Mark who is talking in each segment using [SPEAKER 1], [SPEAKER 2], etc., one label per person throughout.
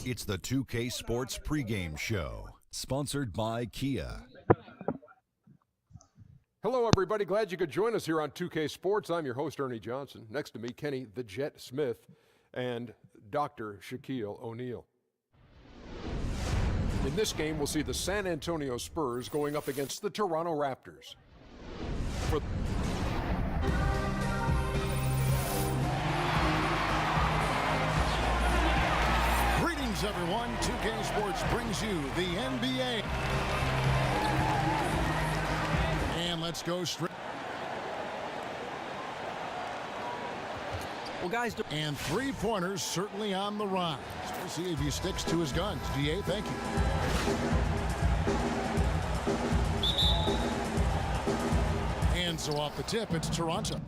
[SPEAKER 1] It's the 2K Sports pregame show, sponsored by Kia.
[SPEAKER 2] Hello, everybody. Glad you could join us here on 2K Sports. I'm your host, Ernie Johnson. Next to me, Kenny the Jet Smith and Dr. Shaquille O'Neal. In this game, we'll see the San Antonio Spurs going up against the Toronto Raptors.
[SPEAKER 3] Greetings, everyone. 2K Sports brings you the NBA. And let's go straight.
[SPEAKER 4] Well, guys,
[SPEAKER 3] and three-pointers certainly on the rise. We'll see if he sticks to his guns. GA, thank you. And so off the tip, it's Toronto.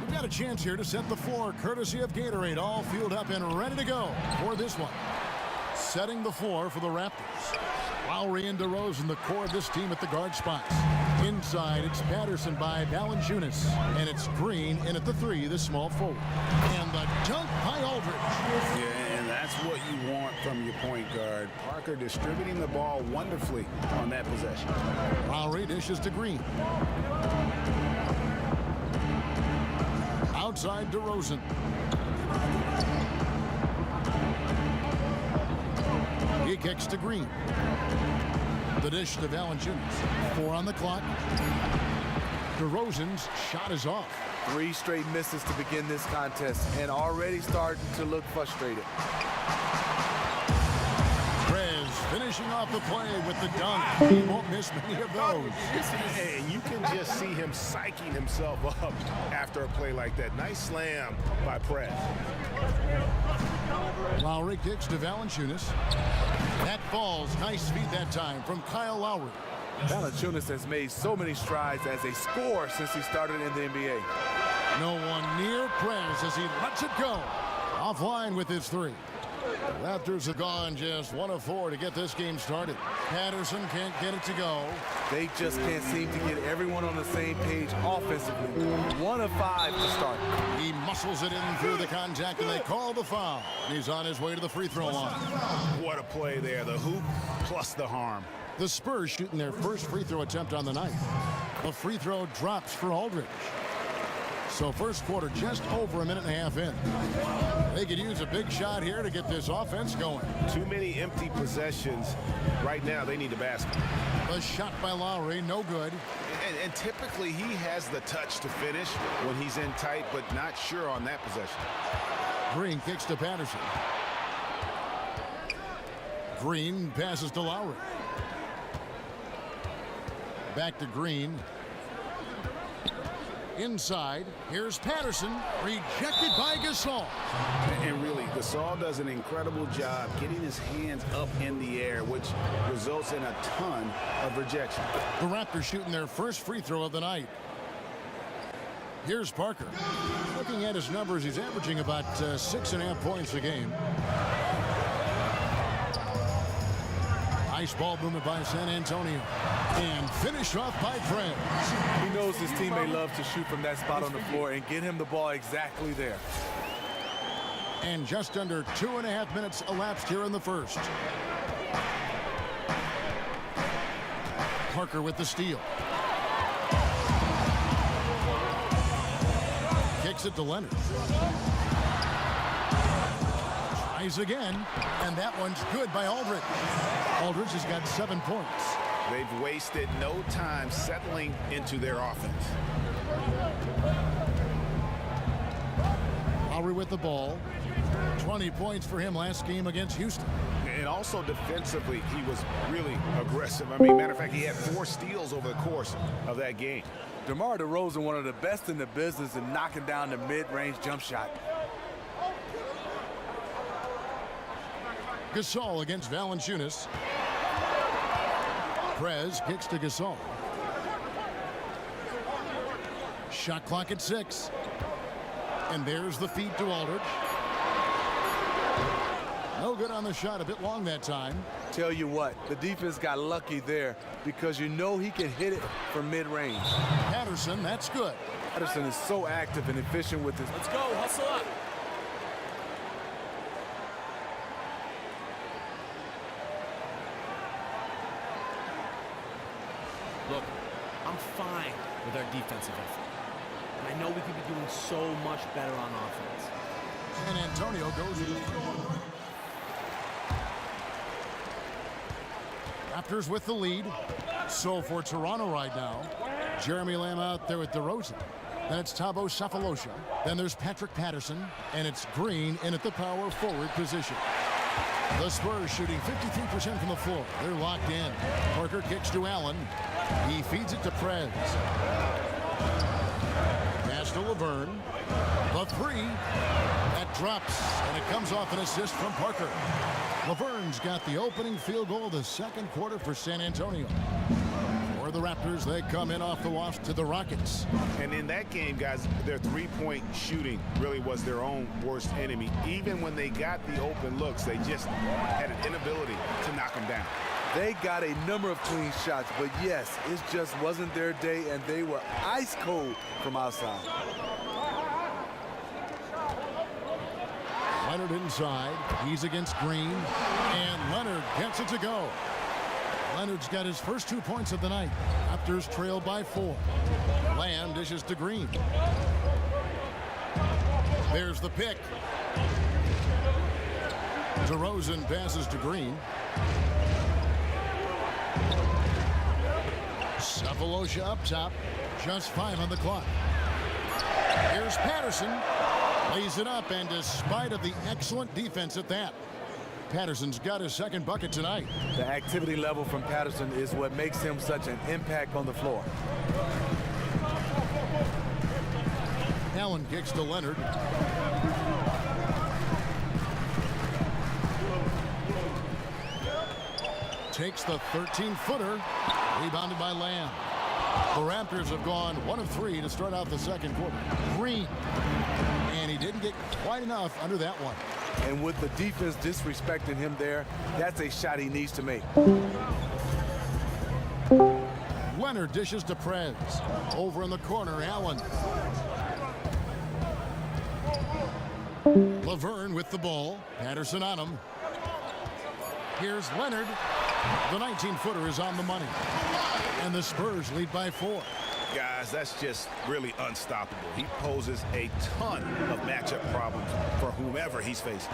[SPEAKER 3] We've got a chance here to set the floor, courtesy of Gatorade, all fueled up and ready to go for this one. Setting the floor for the Raptors. Lowry and DeRozan, the core of this team at the guard spots. Inside, it's Patterson by Valanciunas, and it's Green in at the three, the small forward. And the dunk by Aldridge.
[SPEAKER 5] Yeah, and that's what you want from your point guard. Parker distributing the ball wonderfully on that possession.
[SPEAKER 3] Lowry dishes to Green. Outside DeRozan. He kicks to Green. The dish to Valanciunas. 4 on the clock. DeRozan's shot is off.
[SPEAKER 6] 3 straight misses to begin this contest and already starting to look frustrated.
[SPEAKER 3] Finishing off the play with the dunk. He won't miss many of those.
[SPEAKER 5] And you can just see him psyching himself up after a play like that. Nice slam by Prez.
[SPEAKER 3] Lowry kicks to Valanciunas. That falls. Nice feed that time from Kyle Lowry.
[SPEAKER 6] Valanciunas has made so many strides as a scorer since he started in the NBA.
[SPEAKER 3] No one near Prez as he lets it go. Offline with his 3. The Raptors have gone just 1 of 4 to get this game started. Patterson can't get it to go.
[SPEAKER 6] They just can't seem to get everyone on the same page offensively. 1 of 5 to start.
[SPEAKER 3] He muscles it in through the contact, and they call the foul. He's on his way to the free throw line.
[SPEAKER 5] What a play there. The hoop plus the harm.
[SPEAKER 3] The Spurs shooting their first free throw attempt on the night. The free throw drops for Aldridge. So first quarter just over a minute and a half in. They could use a big shot here to get this offense going.
[SPEAKER 5] Too many empty possessions. Right now, they need a basket.
[SPEAKER 3] The shot by Lowry, no good.
[SPEAKER 5] And typically, he has the touch to finish when he's in tight, but not sure on that possession.
[SPEAKER 3] Green kicks to Patterson. Green passes to Lowry. Back to Green. Inside, here's Patterson, rejected by Gasol.
[SPEAKER 5] And really, Gasol does an incredible job getting his hands up in the air, which results in a ton of rejection.
[SPEAKER 3] The Raptors shooting their first free throw of the night. Here's Parker. Looking at his numbers, he's averaging about 6.5 points a game. Nice ball movement by San Antonio. And finished off by Prez.
[SPEAKER 6] He knows his teammate loves to shoot from that spot on the floor and get him the ball exactly there.
[SPEAKER 3] And just under 2.5 minutes elapsed here in the first. Parker with the steal. Kicks it to Leonard. Tries again, and that one's good by Aldridge. Aldridge has got 7 points.
[SPEAKER 5] They've wasted no time settling into their offense.
[SPEAKER 3] Lowry with the ball. 20 points for him last game against Houston.
[SPEAKER 5] And also defensively, he was really aggressive. I mean, matter of fact, he had 4 steals over the course of that game.
[SPEAKER 6] DeMar DeRozan, one of the best in the business in knocking down the mid-range jump shot.
[SPEAKER 3] Gasol against Valanciunas. Prez kicks to Gasol. Shot clock at 6. And there's the feed to Aldridge. No good on the shot, a bit long that time.
[SPEAKER 6] Tell you what, the defense got lucky there because you know he can hit it from mid-range.
[SPEAKER 3] Patterson, that's good.
[SPEAKER 6] Patterson is so active and efficient with his...
[SPEAKER 4] Let's go, hustle up. Look, I'm fine with our defensive effort. And I know we could be doing so much better on offense.
[SPEAKER 3] San Antonio goes to the floor. Raptors with the lead. So for Toronto right now, Jeremy Lamb out there with DeRozan. Then it's Thabo Sefolosha. Then there's Patrick Patterson. And it's Green in at the power forward position. The Spurs shooting 53% from the floor. They're locked in. Parker kicks to Allen. He feeds it to Prez. Pass to Laverne. The 3. That drops. And it comes off an assist from Parker. Laverne's got the opening field goal of the second quarter for San Antonio. For the Raptors, they come in off the loss to the Rockets.
[SPEAKER 5] And in that game, guys, their three-point shooting really was their own worst enemy. Even when they got the open looks, they just had an inability to knock them down.
[SPEAKER 6] They got a number of clean shots, but yes, it just wasn't their day, and they were ice cold from outside.
[SPEAKER 3] Leonard inside. He's against Green. And Leonard gets it to go. Leonard's got his first 2 points of the night. Raptors trail by 4. Lamb dishes to Green. There's the pick. DeRozan passes to Green. Sefolosha up top. Just 5 on the clock. Here's Patterson. Lays it up, and despite of the excellent defense at that, Patterson's got his second bucket tonight.
[SPEAKER 6] The activity level from Patterson is what makes him such an impact on the floor.
[SPEAKER 3] Allen kicks to Leonard. Takes the 13-footer. Rebounded by Lamb. The Raptors have gone 1 of 3 to start out the second quarter. Green. And he didn't get quite enough under that one.
[SPEAKER 6] And with the defense disrespecting him there, that's a shot he needs to make.
[SPEAKER 3] Leonard dishes to Prez. Over in the corner, Allen. Laverne with the ball. Patterson on him. Here's Leonard. The 19-footer is on the money. And the Spurs lead by 4.
[SPEAKER 5] Guys, that's just really unstoppable. He poses a ton of matchup problems for whomever he's facing.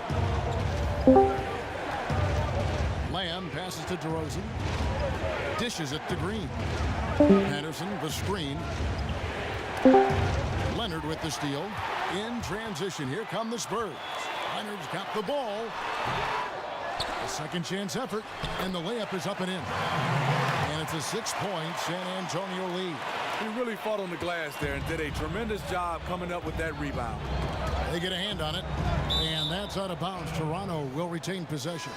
[SPEAKER 3] Lamb passes to DeRozan. Dishes it to Green. Patterson, the screen. Leonard with the steal. In transition, here come the Spurs. Leonard's got the ball. A second chance effort, and the layup is up and in. And it's a 6-point San Antonio lead.
[SPEAKER 6] He really fought on the glass there and did a tremendous job coming up with that rebound.
[SPEAKER 3] They get a hand on it, and that's out of bounds. Toronto will retain possession.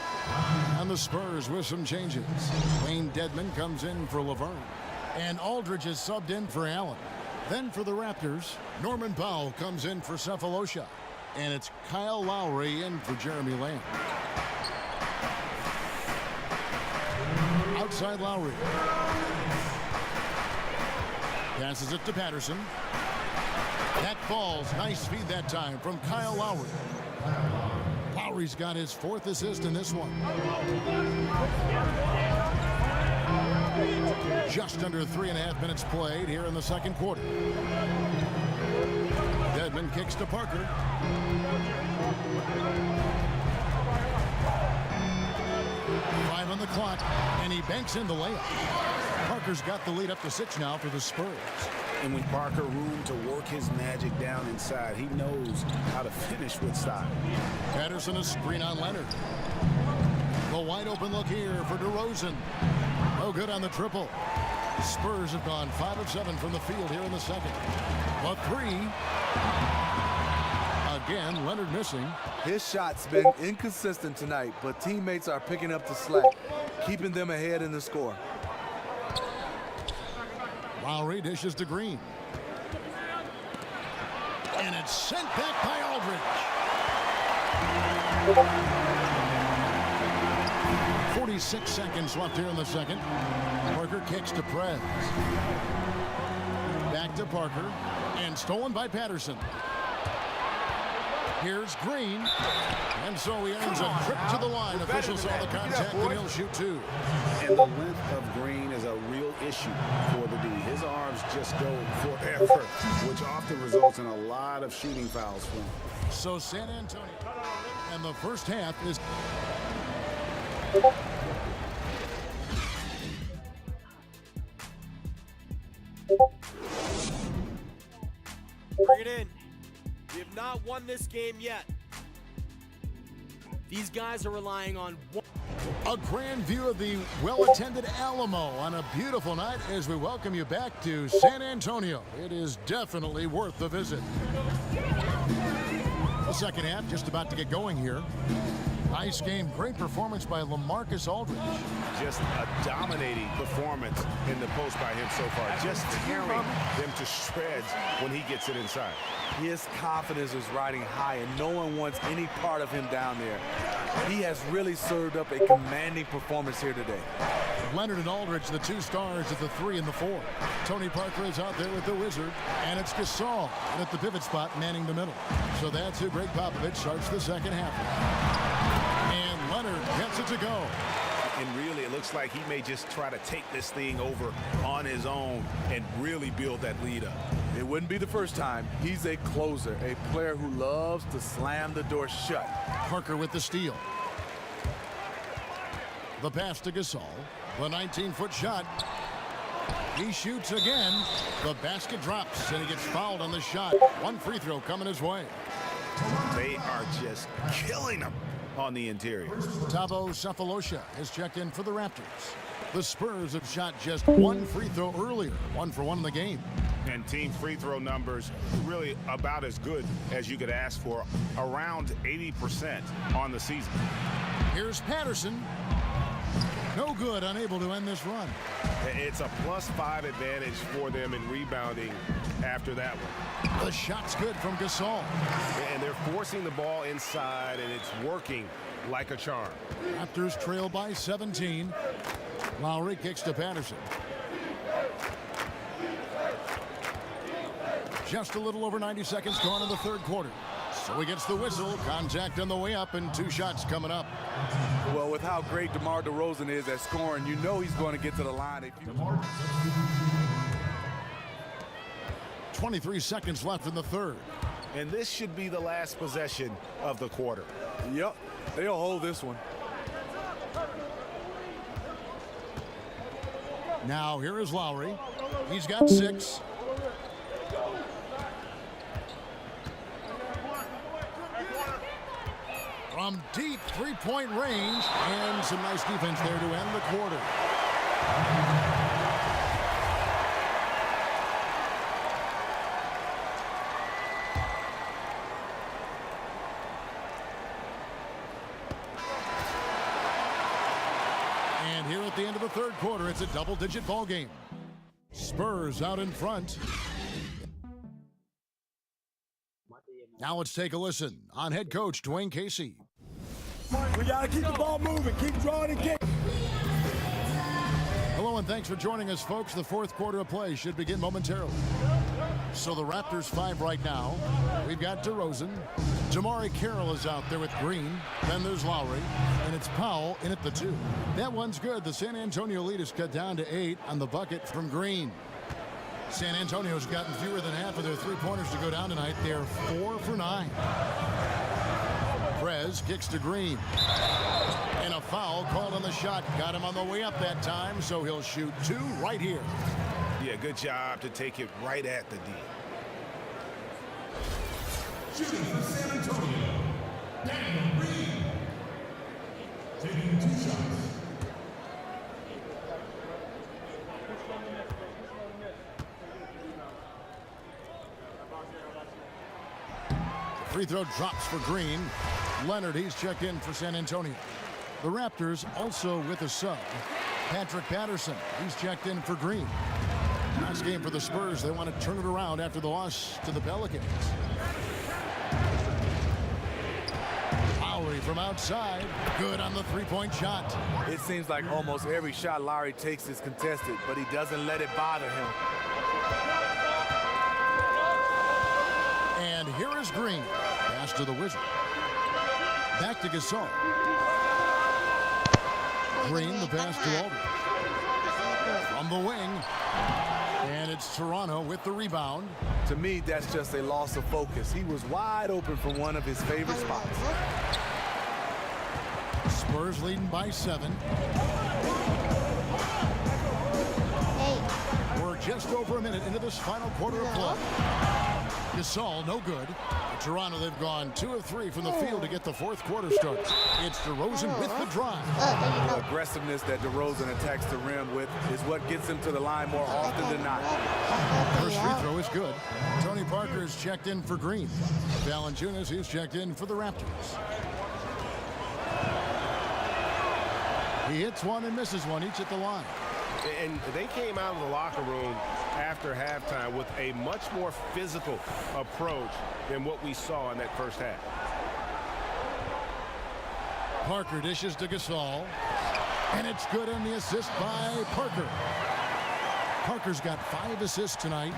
[SPEAKER 3] And the Spurs with some changes. Wayne Dedmon comes in for Laverne. And Aldridge is subbed in for Allen. Then for the Raptors, Norman Powell comes in for Sefolosha. And it's Kyle Lowry in for Jeremy Lamb. outside Lowry. Passes it to Patterson. That falls. Nice feed that time from Kyle Lowry. Lowry's got his 4th assist in this one. Just under 3.5 minutes played here in the second quarter. Dedmon kicks to Parker. Five on the clock, and he banks in the layup. Parker's got the lead up to 6 now for the Spurs.
[SPEAKER 5] And when Parker room to work his magic down inside, he knows how to finish with style.
[SPEAKER 3] Patterson a screen on Leonard. The wide open look here for DeRozan. No good on the triple. Spurs have gone 5 of 7 from the field here in the second. The 3. Again, Leonard missing.
[SPEAKER 6] His shot's been inconsistent tonight, but teammates are picking up the slack, keeping them ahead in the score.
[SPEAKER 3] Lowry dishes to Green. And it's sent back by Aldridge. 46 seconds left here in the second. Parker kicks to Prez. Back to Parker. And stolen by Patterson. Here's Green. And so he earns a trip to the line. Officials saw the contact and he'll shoot 2.
[SPEAKER 5] And the length of Green is a real issue for the D. His arms just go forever, which often results in a lot of shooting fouls for him.
[SPEAKER 3] So San Antonio. And the first half is...
[SPEAKER 4] Bring it in. We have not won this game yet. These guys are relying on one.
[SPEAKER 3] A grand view of the well-attended Alamo on a beautiful night as we welcome you back to San Antonio. It is definitely worth the visit. The second half just about to get going here. Nice game, great performance by LaMarcus Aldridge.
[SPEAKER 5] Just a dominating performance in the post by him so far. Just tearing them to shreds when he gets it inside.
[SPEAKER 6] His confidence is riding high, and no one wants any part of him down there. He has really served up a commanding performance here today.
[SPEAKER 3] Leonard and Aldridge, the 2 stars at the 3 and the 4. Tony Parker is out there with the Wizard, and it's Gasol at the pivot spot manning the middle. So that's who Greg Popovich starts the second half. And Leonard gets it to go.
[SPEAKER 5] And really, it looks like he may just try to take this thing over on his own and really build that lead up.
[SPEAKER 6] It wouldn't be the first time. He's a closer, a player who loves to slam the door shut.
[SPEAKER 3] Parker with the steal. The pass to Gasol. The 19-foot shot. He shoots again. The basket drops, and he gets fouled on the shot. 1 free throw coming his way.
[SPEAKER 5] They are just killing him on the interior.
[SPEAKER 3] Tavo Cephalosha has checked in for the Raptors. The Spurs have shot just 1 free throw earlier, 1 for 1 in the game.
[SPEAKER 5] And team free throw numbers really about as good as you could ask for, around 80% on the season.
[SPEAKER 3] Here's Patterson. No good, unable to end this run.
[SPEAKER 5] It's a +5 advantage for them in rebounding after that one.
[SPEAKER 3] The shot's good from Gasol.
[SPEAKER 5] And they're forcing the ball inside, and it's working like a charm.
[SPEAKER 3] Raptors trail by 17. Lowry kicks to Patterson. Just a little over 90 seconds gone in the third quarter. So he gets the whistle, contact on the way up, and 2 shots coming up.
[SPEAKER 6] Well, with how great DeMar DeRozan is at scoring, you know he's going to get to the line.
[SPEAKER 3] 23 seconds left in the third.
[SPEAKER 5] And this should be the last possession of the quarter.
[SPEAKER 6] Yep, they'll hold this one.
[SPEAKER 3] Now here is Lowry. He's got 6. From deep 3-point range, and some nice defense there to end the quarter. And here at the end of the third quarter, it's a double-digit ball game. Spurs out in front. Now let's take a listen on head coach Dwayne Casey.
[SPEAKER 7] We got to keep the ball moving, keep drawing and kick.
[SPEAKER 3] Hello and thanks for joining us, folks. The fourth quarter of play should begin momentarily. So the Raptors 5 right now. We've got DeRozan. Jamari Carroll is out there with Green. Then there's Lowry. And it's Powell in at the 2. That one's good. The San Antonio lead is cut down to 8 on the bucket from Green. San Antonio's gotten fewer than half of their three-pointers to go down tonight. They're 4 for 9. Prez kicks to Green. And a foul called on the shot. Got him on the way up that time, so he'll shoot 2 right here.
[SPEAKER 5] Yeah, good job to take it right at the D.
[SPEAKER 7] Shooting for San Antonio, Daniel Green. Taking 2 shots.
[SPEAKER 3] Free throw drops for Green. Leonard, he's checked in for San Antonio. The Raptors also with a sub. Patrick Patterson, he's checked in for Green. Last game for the Spurs. They want to turn it around after the loss to the Pelicans. Lowry from outside. Good on the three-point shot.
[SPEAKER 6] It seems like almost every shot Lowry takes is contested, but he doesn't let it bother him.
[SPEAKER 3] And here is Green. Pass to the Wizard. Back to Gasol. Green, the pass to Aldridge. From the wing. And it's Toronto with the rebound.
[SPEAKER 6] To me, that's just a loss of focus. He was wide open from one of his favorite spots.
[SPEAKER 3] Spurs leading by 7. We're just over a minute into this final quarter of play. Gasol, no good. Toronto, they've gone 2 of 3 from the field to get the fourth quarter started. It's DeRozan with the drive.
[SPEAKER 6] The aggressiveness that DeRozan attacks the rim with is what gets him to the line more often than not.
[SPEAKER 3] First free throw is good. Tony Parker is checked in for Green. Valanciunas is checked in for the Raptors. He hits one and misses one, each at the line.
[SPEAKER 5] And they came out of the locker room after halftime with a much more physical approach than what we saw in that first half.
[SPEAKER 3] Parker dishes to Gasol. And it's good on the assist by Parker. Parker's got 5 assists tonight.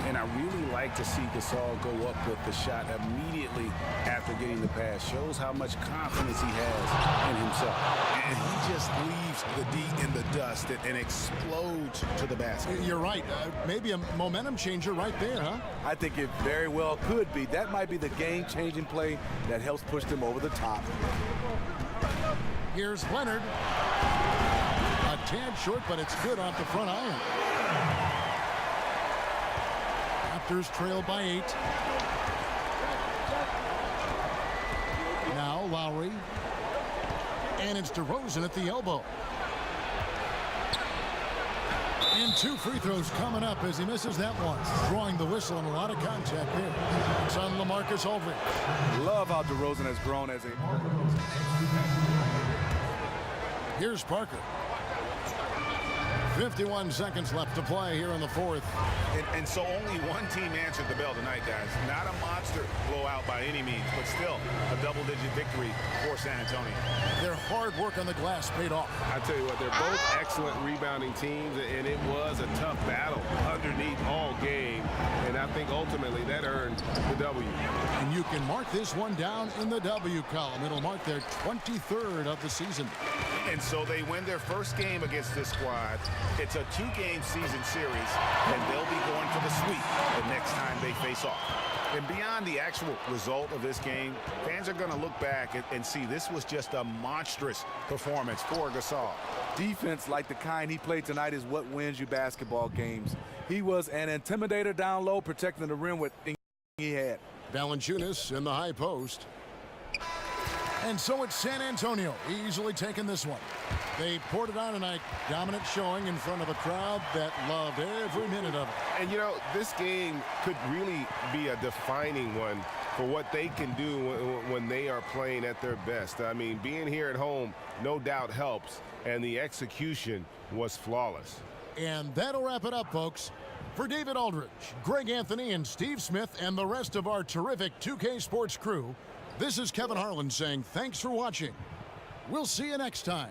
[SPEAKER 5] And I really like to see Gasol go up with the shot immediately after getting the pass. Shows how much confidence he has in himself. And he just leaves the D in the dust and explodes to the basket.
[SPEAKER 3] You're right. Maybe a momentum changer right there, huh?
[SPEAKER 6] I think it very well could be. That might be the game-changing play that helps push them over the top.
[SPEAKER 3] Here's Leonard. A tad short, but it's good off the front iron. Raptors trail by 8. Now Lowry. And it's DeRozan at the elbow. And 2 free throws coming up as he misses that one. Drawing the whistle and a lot of contact there. It's on LaMarcus Aldridge.
[SPEAKER 6] Love how DeRozan has grown as a...
[SPEAKER 3] Here's Parker. 51 seconds left to play here in the fourth.
[SPEAKER 5] And so only one team answered the bell tonight, guys. Not a monster blowout by any means, but still a double-digit victory for San Antonio.
[SPEAKER 3] Their hard work on the glass paid off.
[SPEAKER 8] I tell you what, they're both excellent rebounding teams, and it was a tough battle underneath all game. And I think ultimately that earned the W.
[SPEAKER 3] And you can mark this one down in the W column. It'll mark their 23rd of the season.
[SPEAKER 5] And so they win their first game against this squad. It's a 2-game season series, and they'll be going for the sweep the next time they face off. And beyond the actual result of this game, fans are going to look back and see this was just a monstrous performance for Gasol.
[SPEAKER 6] Defense like the kind he played tonight is what wins you basketball games. He was an intimidator down low, protecting the rim with everything he had.
[SPEAKER 3] Valanciunas in the high post. And so it's San Antonio easily taking this one. They poured it on tonight. Dominant showing in front of a crowd that loved every minute of it.
[SPEAKER 8] And, you know, this game could really be a defining one for what they can do when they are playing at their best. I mean, being here at home no doubt helps, and the execution was flawless.
[SPEAKER 3] And that'll wrap it up, folks. For David Aldridge, Greg Anthony, and Steve Smith, and the rest of our terrific 2K Sports crew, this is Kevin Harlan saying thanks for watching. We'll see you next time.